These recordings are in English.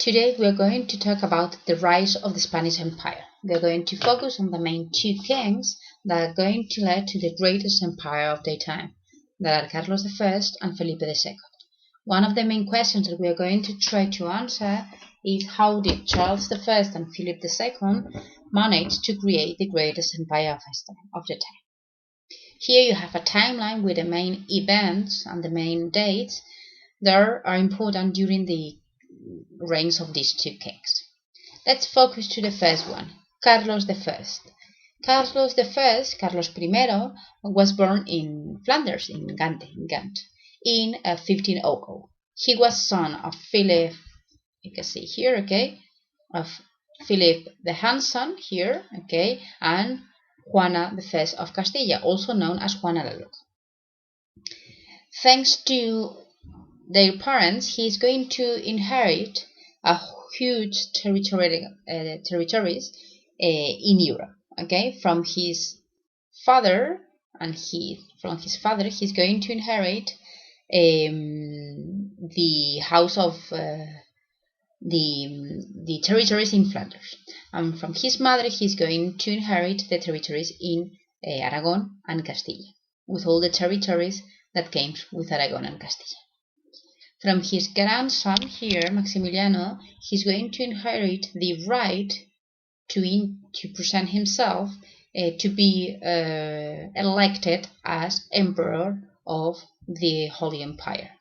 Today we are going to talk about the rise of the Spanish Empire. We are going to focus on the main two kings that are going to lead to the greatest empire of their time, that are Carlos I and Felipe II. One of the main questions that we are going to try to answer is how did Charles I and Philip II manage to create the greatest empire of the time. Here you have a timeline with the main events and the main dates that are important during the reigns of these two kings. Let's focus to the first one, Carlos I. Carlos I, was born in Flanders, in Ghent, in 1500. He was son of Philip, you can see here, okay, of Philip the Handsome here, okay, and Juana I of Castilla, also known as Juana la Loca. Thanks to their parents, he is going to inherit a huge territories in Europe. Okay, from his father, he's going to inherit the house of the territories in Flanders, and from his mother, he's going to inherit the territories in Aragon and Castilla, with all the territories that came with Aragon and Castilla. From his grandson here, Maximiliano, he's going to inherit the right to present himself to be elected as emperor of the Holy Empire.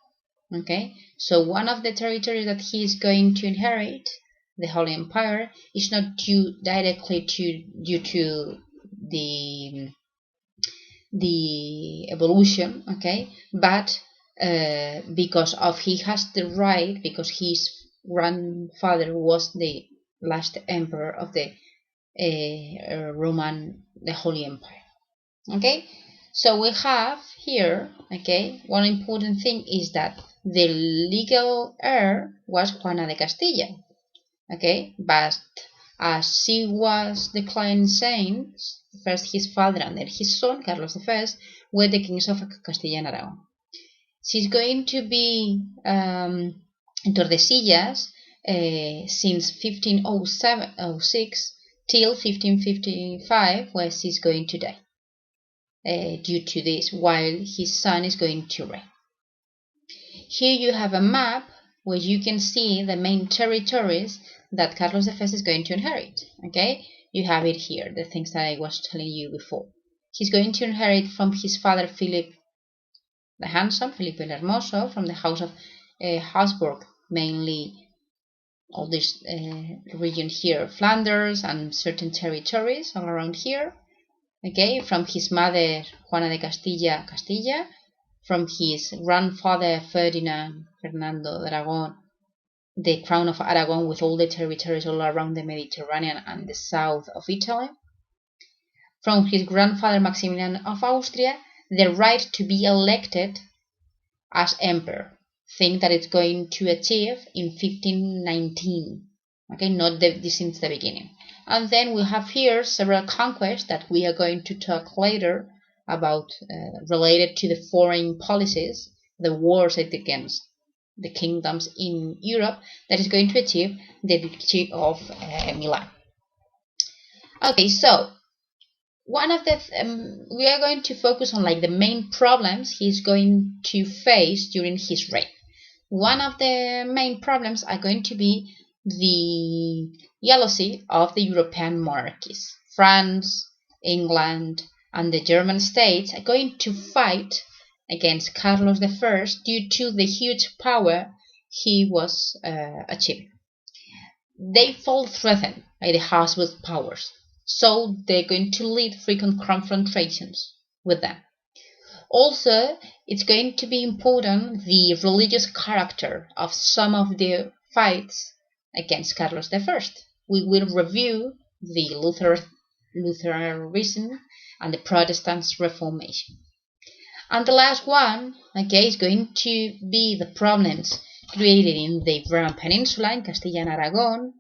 Okay, so one of the territories that he is going to inherit, the Holy Empire, is not due directly due to the evolution, okay, but because of he has the right, because his grandfather was the last emperor of the the Holy Empire. Okay, so we have here, okay, one important thing is that the legal heir was Juana de Castilla, okay, but as she was declaring saints, first his father and then his son, Carlos I, were the kings of Castilla and Aragon. She's going to be in Tordesillas since 1506 till 1555, where she's going to die due to this, while his son is going to reign. Here you have a map where you can see the main territories that Carlos I is going to inherit. Okay, you have it here, the things that I was telling you before. He's going to inherit from his father Philip the Handsome, Felipe el Hermoso, from the house of Habsburg, mainly all this region here, Flanders and certain territories all around here. Okay, from his mother Juana de Castilla, from his grandfather Fernando de Aragon, the crown of Aragon with all the territories all around the Mediterranean and the south of Italy. From his grandfather Maximilian of Austria, the right to be elected as emperor, thing that it's going to achieve in 1519. Okay, not since the beginning. And then we have here several conquests that we are going to talk later about, related to the foreign policies, the wars against the kingdoms in Europe, that is going to achieve the Duchy of Milan. Okay, so one of the we are going to focus on like the main problems he's going to face during his reign. One of the main problems are going to be the jealousy of the European monarchies. France, England, and the German states are going to fight against Carlos I due to the huge power he was achieving. They felt threatened by the Habsburg powers, so they're going to lead frequent confrontations with them. Also, it's going to be important the religious character of some of the fights against Carlos I. We will review the Lutheranism and the Protestant Reformation. And the last one, okay, is going to be the problems created in the Iberian Peninsula in Castilla and Aragon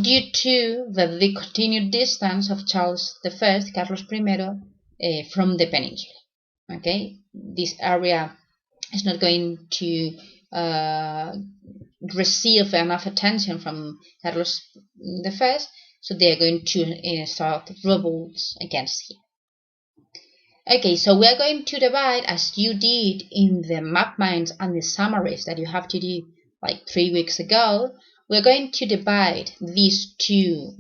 due to the continued distance of Charles I, Carlos I, from the peninsula. Okay, this area is not going to receive enough attention from Carlos I, so they are going to start revolts against him. Okay, so we are going to divide, as you did in the map minds and the summaries that you have to do like 3 weeks ago. We're going to divide these two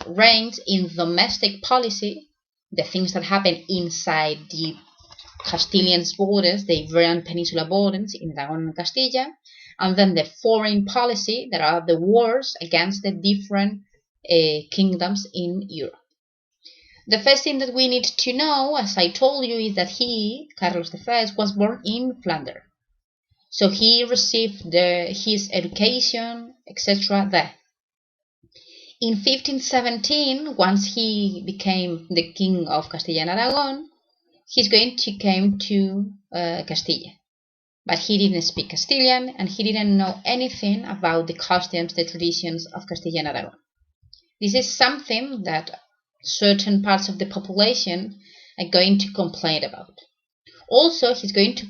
reigns in domestic policy, the things that happen inside the Castilian borders, the Iberian Peninsula borders in Aragon and Castilla, and then the foreign policy, that are the wars against the different kingdoms in Europe. The first thing that we need to know, as I told you, is that he, Carlos I, was born in Flanders. So he received his education, etc. there. In 1517, once he became the king of Castilla and Aragon, he's going to come to Castilla. But he didn't speak Castilian, and he didn't know anything about the customs, the traditions of Castilla and Aragon. This is something that certain parts of the population are going to complain about. Also, he's going to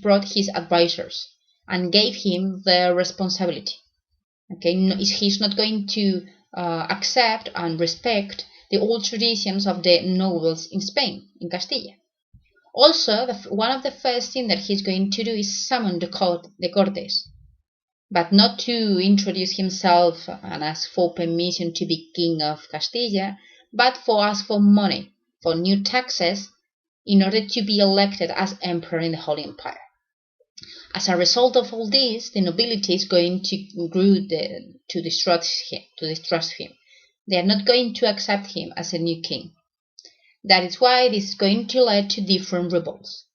brought his advisors and gave him the responsibility. Okay, he's not going to accept and respect the old traditions of the nobles in Spain, in Castilla. Also, one of the first things that he's going to do is summon the Cortes, but not to introduce himself and ask for permission to be king of Castilla, but for ask for money, for new taxes, in order to be elected as emperor in the Holy Empire. As a result of all this, the nobility is going to grow to distrust him. They are not going to accept him as a new king. That is why this is going to lead to different revolts.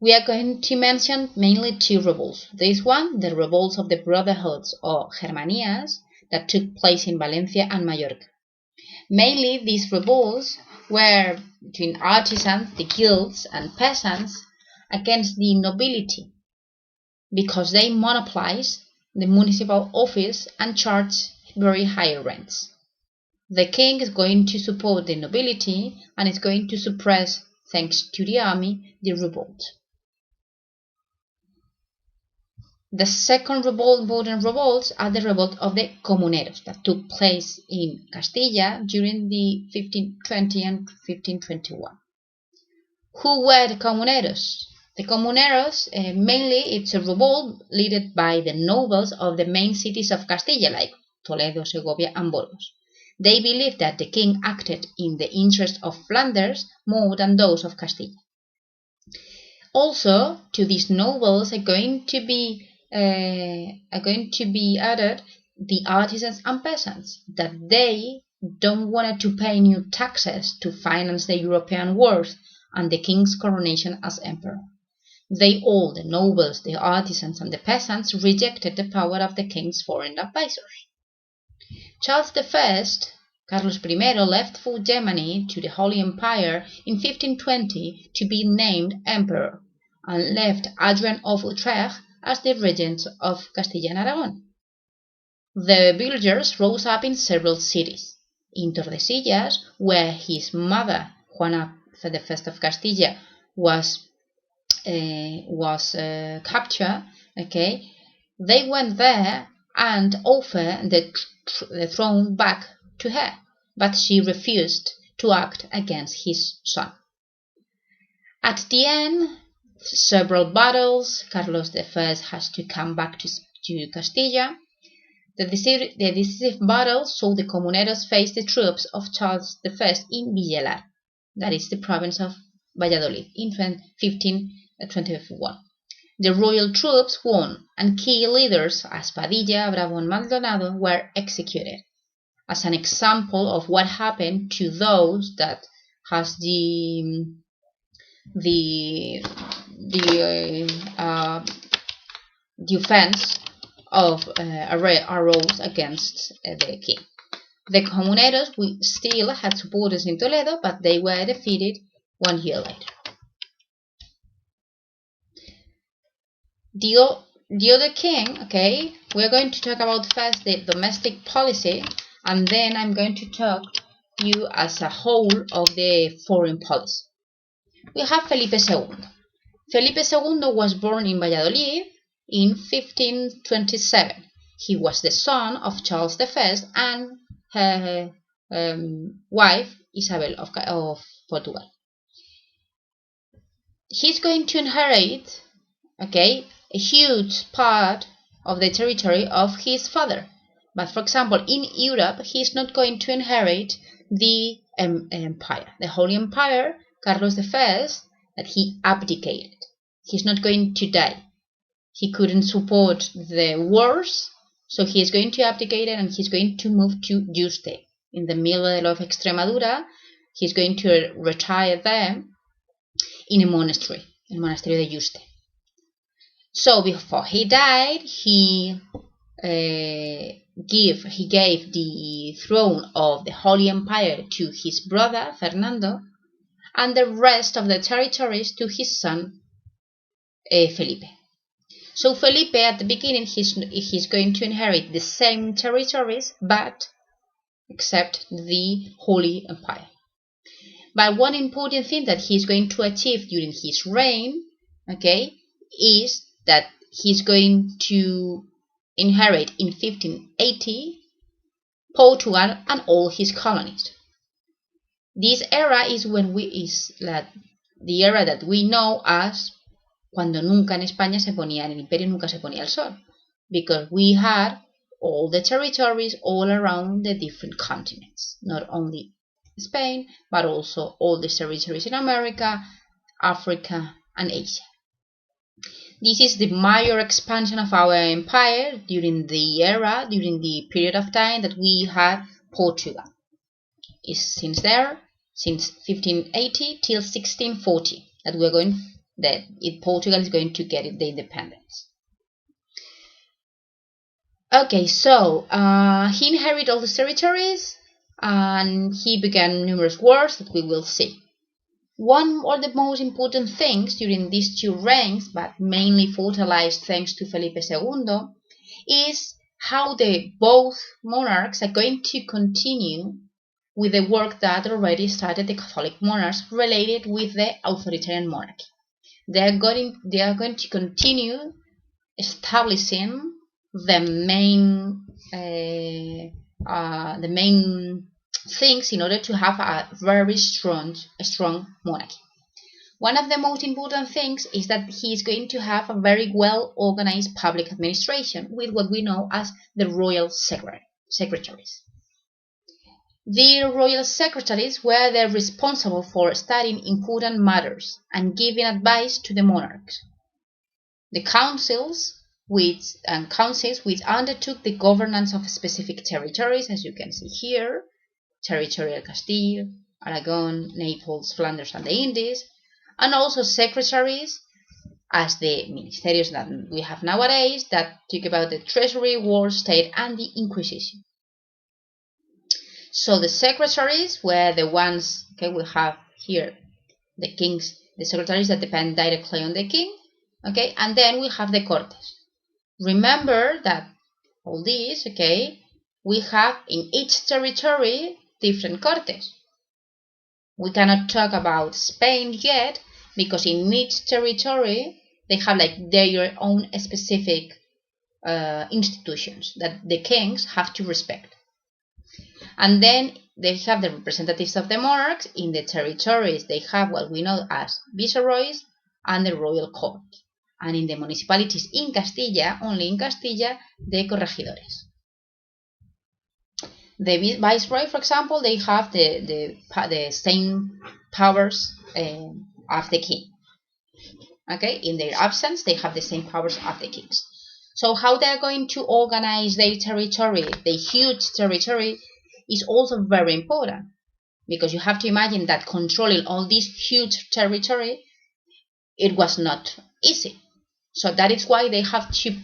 We are going to mention mainly two revolts. This one, the revolts of the Brotherhoods or Germanías, that took place in Valencia and Mallorca. Mainly, these revolts were between artisans, the guilds, and peasants against the nobility, because they monopolized the municipal office and charged very high rents. The king is going to support the nobility and is going to suppress, thanks to the army, the revolt. The second modern revolts are the revolt of the Comuneros that took place in Castilla during the 1520 and 1521. Who were the Comuneros? The Comuneros, mainly it's a revolt led by the nobles of the main cities of Castilla, like Toledo, Segovia, and Burgos. They believed that the king acted in the interest of Flanders more than those of Castilla. Also, to these nobles are going to be added the artisans and peasants, that they don't want to pay new taxes to finance the European wars and the king's coronation as emperor. They all, the nobles, the artisans, and the peasants, rejected the power of the king's foreign advisors. Charles I, Carlos I, left for Germany to the Holy Empire in 1520 to be named emperor, and left Adrian of Utrecht as the regent of Castilla and Aragon. The villagers rose up in several cities. In Tordesillas, where his mother, Juana I of Castilla, was captured, okay, they went there and offered the throne back to her, but she refused to act against his son. At the end, several battles, Carlos I has to come back to Castilla. The decisive battle saw the Comuneros face the troops of Charles I in Villalar, that is the province of Valladolid, in 1521. The royal troops won, and key leaders as Padilla, Bravo, and Maldonado were executed, as an example of what happened to those that has the offense of arose against the king. The Comuneros still had supporters in Toledo, but they were defeated 1 year later. The other king, okay, we're going to talk about first the domestic policy, and then I'm going to talk to you as a whole of the foreign policy. We have Felipe II. Felipe II was born in Valladolid in 1527. He was the son of Charles I and her wife Isabel of Portugal. He's going to inherit, okay, a huge part of the territory of his father. But for example, in Europe, he's not going to inherit the empire, the Holy Empire, Carlos I, that he abdicated. He's not going to die. He couldn't support the wars, so he is going to abdicate it and he's going to move to Yuste in the middle of Extremadura. He's going to retire there in a monastery, in Monasterio de Yuste. So before he died, he gave the throne of the Holy Empire to his brother Fernando, and the rest of the territories to his son Felipe. So Felipe, at the beginning, he's going to inherit the same territories, but except the Holy Empire. But one important thing that he's going to achieve during his reign, okay, is that he's going to inherit in 1580 Portugal and all his colonies. This era is the era that we know as cuando nunca en España se ponía, en el imperio nunca se ponía el sol, because we had all the territories all around the different continents, not only Spain, but also all the territories in America, Africa, and Asia. This is the major expansion of our empire during the period of time that we had Portugal. It's since 1580 till 1640 that Portugal is going to get the independence. Okay, so he inherited all the territories and he began numerous wars that we will see. One of the most important things during these two reigns, but mainly fertilized thanks to Felipe II, is how both monarchs are going to continue with the work that already started the Catholic monarchs related with the authoritarian monarchy. They are going to continue establishing the main things in order to have a very strong monarchy. One of the most important things is that he is going to have a very well organized public administration with what we know as the royal secretaries. The royal secretaries were responsible for studying important matters and giving advice to the monarchs. The councils which undertook the governance of specific territories, as you can see here, territorial Castile, Aragon, Naples, Flanders, and the Indies, and also secretaries as the ministerios that we have nowadays that talk about the treasury, war, state, and the Inquisition. So the secretaries were the ones, okay, we have here the secretaries that depend directly on the king, okay, and then we have the Cortes. Remember that all these, okay, we have in each territory different Cortes. We cannot talk about Spain yet because in each territory they have like their own specific institutions that the kings have to respect. And then they have the representatives of the monarchs. In the territories, they have what we know as viceroys and the royal court. And in the municipalities in Castilla, only in Castilla, the corregidores. The viceroy, for example, they have the same powers of the king. Okay, in their absence, they have the same powers of the kings. So how they are going to organize their territory, the huge territory, is also very important, because you have to imagine that controlling all this huge territory, it was not easy. So that is why they have to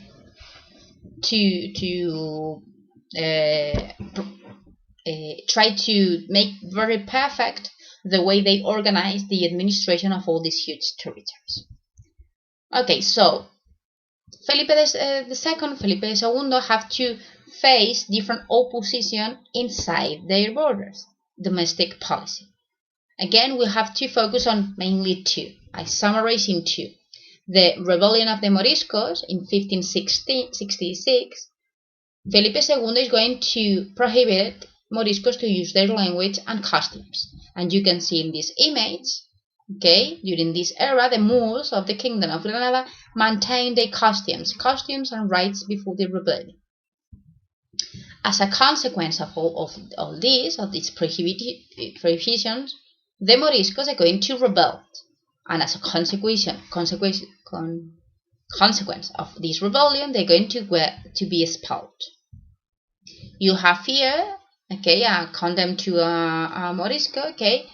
try to make very perfect the way they organize the administration of all these huge territories. Okay, so Felipe II have to face different opposition inside their borders. Domestic policy. Again, we have to focus on mainly two. I summarize in two. the rebellion of the Moriscos in 1566, Felipe II is going to prohibit Moriscos to use their language and costumes. And you can see in this image, okay, during this era, the Moors of the Kingdom of Granada maintained their costumes and rights before the rebellion. As a consequence of these prohibitions, the Moriscos are going to rebel, and as a consequence of this rebellion, they're going to be expelled. You have here, okay, a condemned to a Morisco, okay,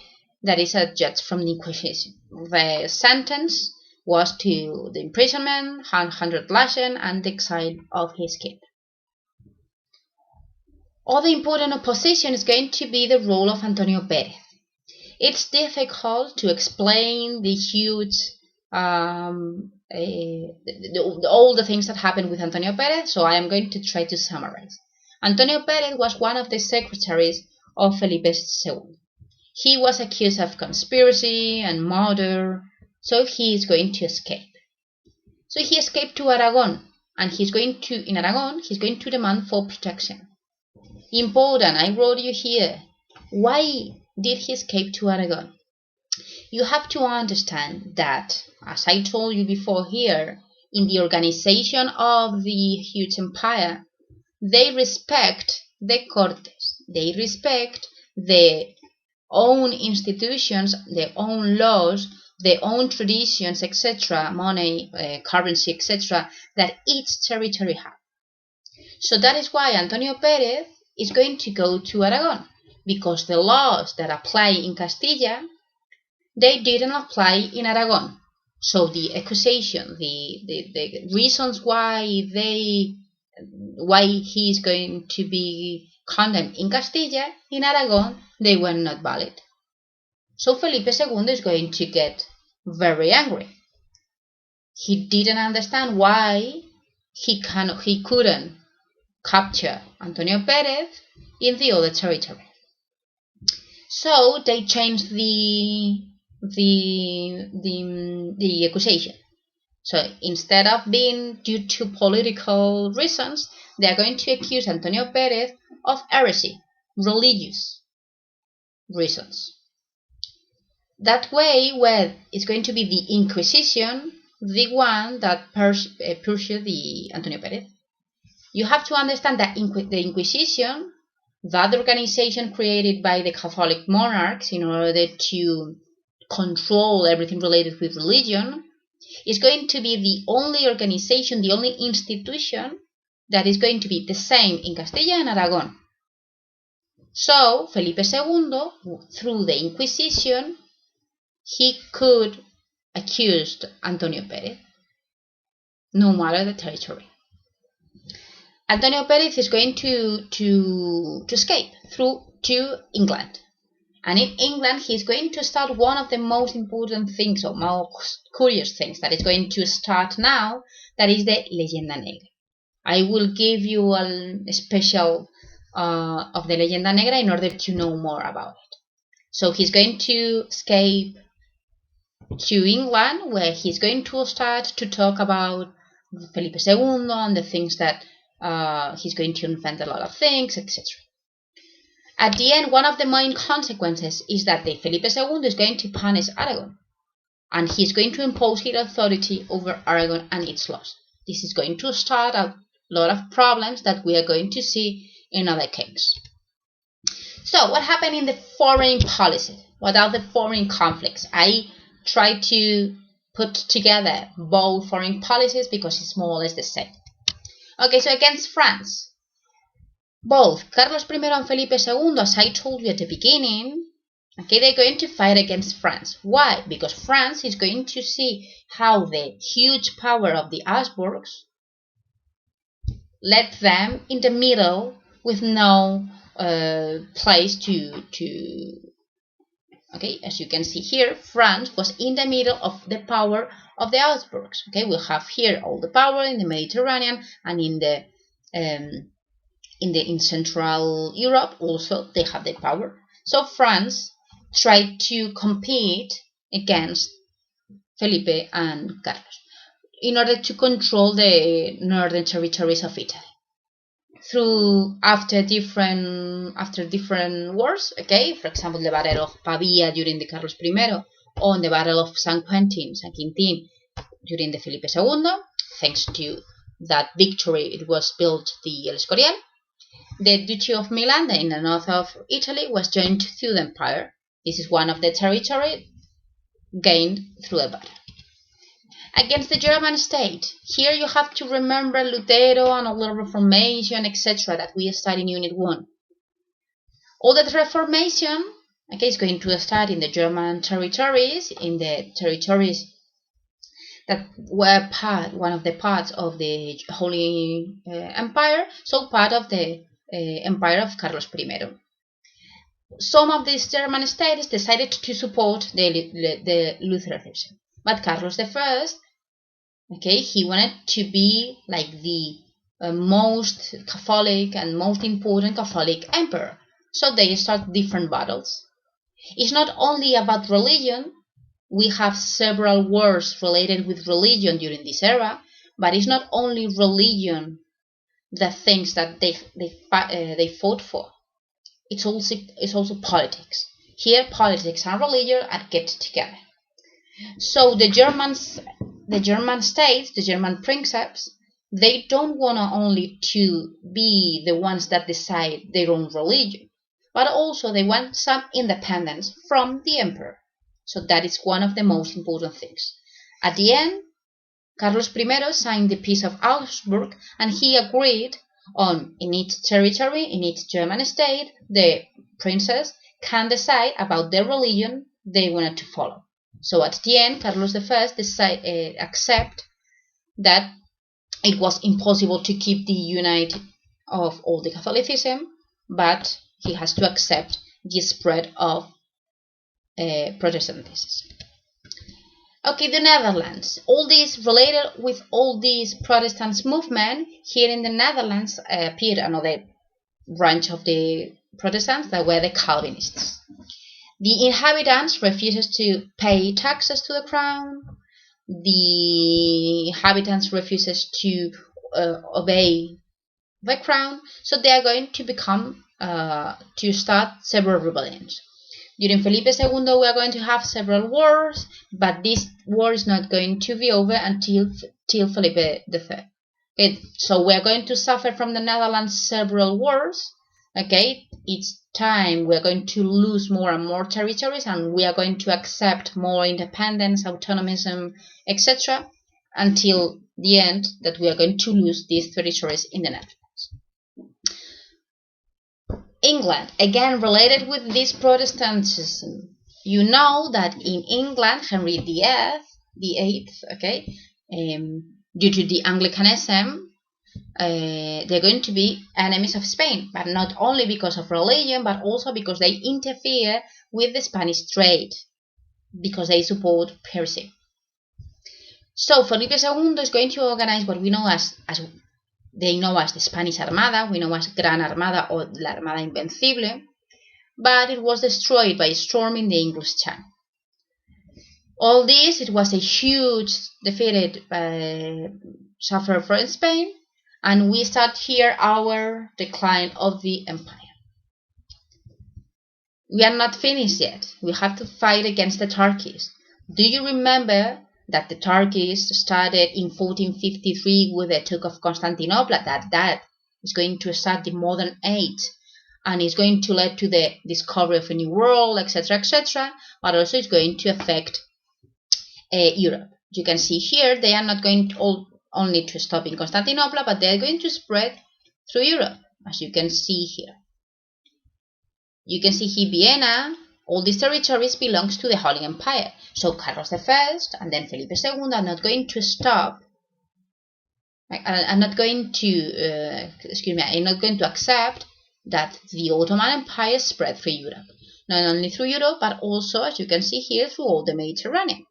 that is a judge from the Inquisition. The sentence was to the imprisonment, 100 lashes, and the exile of his kingdom. Other important opposition is going to be the role of Antonio Pérez. It's difficult to explain the huge, all the things that happened with Antonio Pérez, so I am going to try to summarize. Antonio Pérez was one of the secretaries of Felipe II. He was accused of conspiracy and murder, so he is going to escape. So he escaped to Aragon, and in Aragon, he's going to demand for protection. Important, I wrote you here. Why did he escape to Aragon? You have to understand that, as I told you before here, in the organization of the huge empire, they respect the Cortes. They respect their own institutions, their own laws, their own traditions, etc., money, currency, etc., that each territory has. So that is why Antonio Pérez is going to go to Aragon, because the laws that apply in Castilla, they didn't apply in Aragon. So the accusation, the reasons why he is going to be condemned in Castilla, in Aragon, they were not valid. So Felipe II is going to get very angry. He didn't understand why he couldn't capture Antonio Pérez in the other territory. So they changed the accusation. So instead of being due to political reasons, they are going to accuse Antonio Pérez of heresy, religious reasons. That way, it's going to be the Inquisition, the one that pursued the Antonio Pérez. You have to understand that the Inquisition, that organization created by the Catholic monarchs in order to control everything related with religion, is going to be the only organization, the only institution that is going to be the same in Castilla and Aragon. So Felipe II, through the Inquisition, he could accuse Antonio Pérez, no matter the territory. Antonio Pérez is going to escape to England. And in England, he's going to start one of the most important things, or most curious things, that is going to start now, that is the Leyenda Negra. I will give you a special of the Leyenda Negra in order to know more about it. So he's going to escape to England, where he's going to start to talk about Felipe II and the things that he's going to invent a lot of things, etc. At the end, one of the main consequences is that Felipe II is going to punish Aragon, and he's going to impose his authority over Aragon and its laws. This is going to start a lot of problems that we are going to see in other cases. So, what happened in the foreign policy? What are the foreign conflicts? I tried to put together both foreign policies because it's more or less the same. Okay, so against France, both Carlos I and Felipe II, as I told you at the beginning, okay, they're going to fight against France. Why? Because France is going to see how the huge power of the Habsburgs led them in the middle with no place to. Okay, as you can see here, France was in the middle of the power of the Habsburgs. Okay, we have here all the power in the Mediterranean and in Central Europe also they have the power. So France tried to compete against Felipe and Carlos. in order to control the northern territories of Italy. After different wars, okay, for example, the Battle of Pavia during the Carlos I, or the Battle of San Quintin during the Felipe II. Thanks to that victory, it was built the El Escorial. The Duchy of Milan, in the north of Italy, was joined to the empire. This is one of the territory gained through a battle. Against the German state, here you have to remember Lutero and all the Reformation, etc. that we studied in Unit 1. All that Reformation, okay, is going to start in the German territories, in the territories that were one of the parts of the Holy Empire, so part of the empire of Carlos I. Some of these German states decided to support the Lutheranism, but Carlos I, okay, he wanted to be like the most Catholic and most important Catholic emperor. So they start different battles. It's not only about religion. We have several wars related with religion during this era, but it's not only religion the things that they fought for. It's also politics. Here, politics and religion get together. So the German states, the German princeps, they don't want only to be the ones that decide their own religion, but also they want some independence from the emperor. So that is one of the most important things. At the end, Carlos I signed the Peace of Augsburg, and he agreed on, in each territory, in each German state, the princes can decide about their religion they wanted to follow. So at the end, Carlos I accept that it was impossible to keep the unity of all the Catholicism, but he has to accept the spread of Protestantism. Okay, the Netherlands. All this related with all these Protestant movement. Here in the Netherlands appeared another branch of the Protestants that were the Calvinists. The inhabitants refused to pay taxes to the crown. The inhabitants refuses to obey the crown, so they are going to start several rebellions. During Felipe II, we are going to have several wars, but this war is not going to be over until Felipe III. Okay, so we are going to suffer from the Netherlands several wars. Okay, each time we are going to lose more and more territories, and we are going to accept more independence, autonomism, etc., until the end that we are going to lose these territories in the Netherlands. England, again related with this Protestantism. You know that in England, Henry VIII, okay, due to the Anglicanism, they're going to be enemies of Spain, but not only because of religion, but also because they interfere with the Spanish trade, because they support piracy. So Felipe II is going to organize what we know as they know as the Spanish Armada, we know as Gran Armada or La Armada Invencible, but it was destroyed by a storm in the English Channel. All this, it was a huge defeated suffer for Spain, and we start here our decline of the empire. We are not finished yet. We have to fight against the Turks. Do you remember that the Turks started in 1453 with the Duke of Constantinople? That is going to start the modern age, and it's going to lead to the discovery of a new world, etc., etc., but also it's going to affect Europe. You can see here they are not going only to stop in Constantinople, but they are going to spread through Europe, as you can see here. You can see here Vienna. All these territories belongs to the Holy Empire. So Carlos I and then Felipe II are not going to stop. I'm not going to I'm not going to accept that the Ottoman Empire spread through Europe. Not only through Europe, but also, as you can see here, through all the Mediterranean.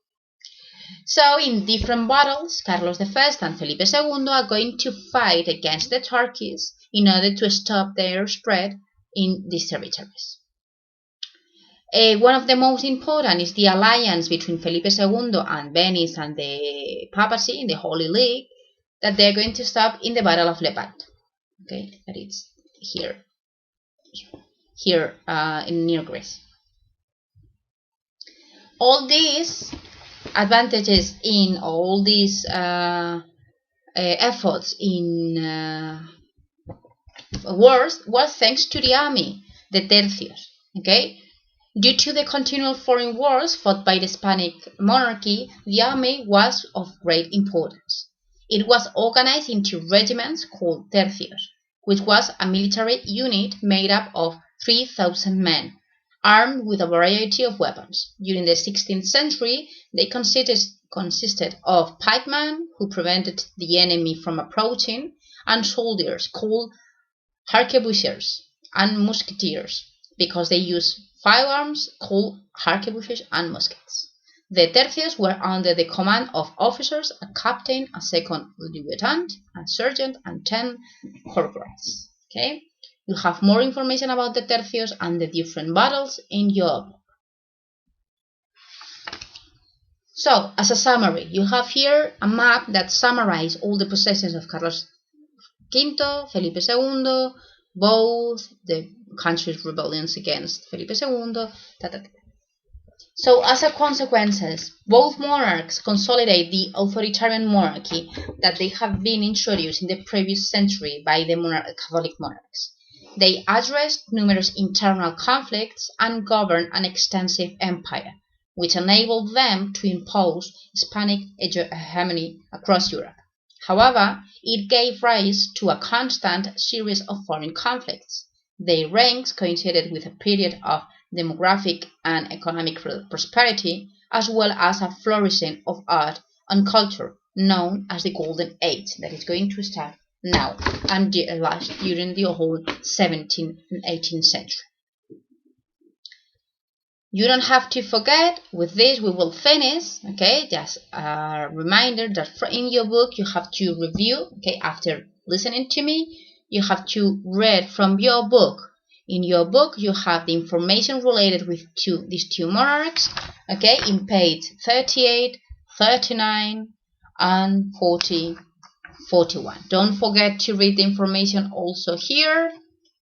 So in different battles, Carlos I and Felipe II are going to fight against the Turks in order to stop their spread in these territories. One of the most important is the alliance between Felipe II and Venice and the papacy in the Holy League, that they're going to stop in the Battle of Lepanto. Okay, that it's here in near Greece. All these advantages in all these efforts in wars was thanks to the army, the tercios. Okay, due to the continual foreign wars fought by the Hispanic monarchy, the army was of great importance. It was organized into regiments called tercios, which was a military unit made up of 3,000 men, armed with a variety of weapons. During the 16th century, they consisted of pikemen who prevented the enemy from approaching, and soldiers called arquebusiers and musketeers, because they used firearms called arquebuses and muskets. The tercios were under the command of officers, a captain, a second lieutenant, a sergeant, and 10 corporals. Okay, you have more information about the tercios and the different battles in your book. So, as a summary, you have here a map that summarizes all the possessions of Carlos V, Felipe II, both the country's rebellions against Felipe II, So, as a consequence, both monarchs consolidate the authoritarian monarchy that they have been introduced in the previous century by the Catholic monarchs. They addressed numerous internal conflicts and governed an extensive empire, which enabled them to impose Hispanic hegemony across Europe. However, it gave rise to a constant series of foreign conflicts. Their reigns coincided with a period of demographic and economic prosperity, as well as a flourishing of art and culture, known as the Golden Age, that is going to start now and last during the whole 17th and 18th century. You don't have to forget, with this we will finish, okay, just a reminder that in your book you have to review, okay, after listening to me, you have to read from your book. In your book you have the information related with these two monarchs, okay, in page 38, 39, and 40, 41. Don't forget to read the information also here,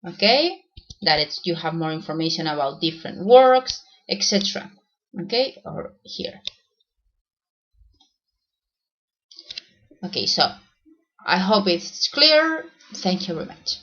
okay, that it's, you have more information about different works, etc. Okay, or here. Okay, so I hope it's clear. Thank you very much.